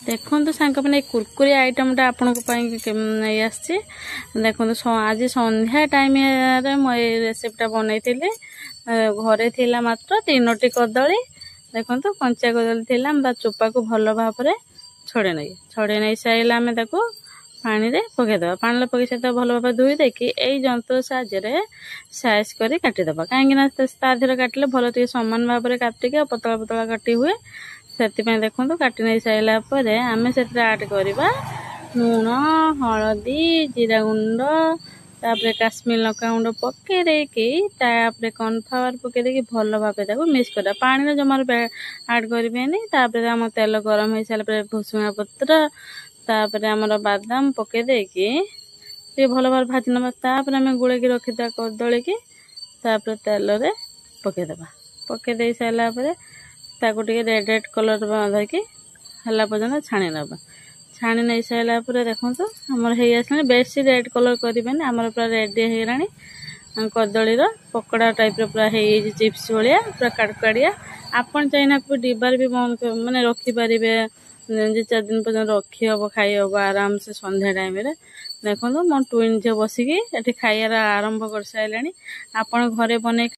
देखो सांग मैंने कुरकुरी आइटमटा आपण नहीं आसी देखो आज संध्या टाइम रेसिपीटा बनई घरे थिला मात्र 3टी कदली देखो कंचा कदली थिला चोपा को भल भाव छड़े नहीं सारे आम पानी रे पकईदे पानी पकई सारे भल भाव धोई देकी यही जंत्र साहाय्य साइज कर काटिदेबा कहीं तादेह काटिले भल सामान भाव में काटिक पतला पतला काटी हुए से देखो काटी नहीं सारा पर आम से आड करवा लुण हलदी जीरा गुंड तापर काश्मीर लंका गुंड पकई देकी कॉर्नफ्लावर पकई देकी भल भाव मिक्स कर पानी जमार आड करें आम तेल गरम हो सारा भुसुंगा पत्र तापर आमर बादाम पकई देकी भल भाव भाजी नापर आम गुड़े रखीदा कदली की तेल रे पकईदे पकई दे सारापर ताको टिके रेड रेड कलर धरकी हला पर्यंत छाणी नवा छाणी नहीं सारा देखो आमर हो आसा बेसी रेड कलर करें आमर पूरा रेडी होगा कदलीर पकड़ा टाइप पूरा हो चिप्स भाया पूरा काड़काड़िया आपन चाइना को डिबार भी बंद माने रखिपारे 4 दिन पर्यंत रखी हम खाई हम आराम से संध्या टाइम देखो मो ट्विन झील बसिकी खाइबार आरंभ कर सारे आपण घरे बने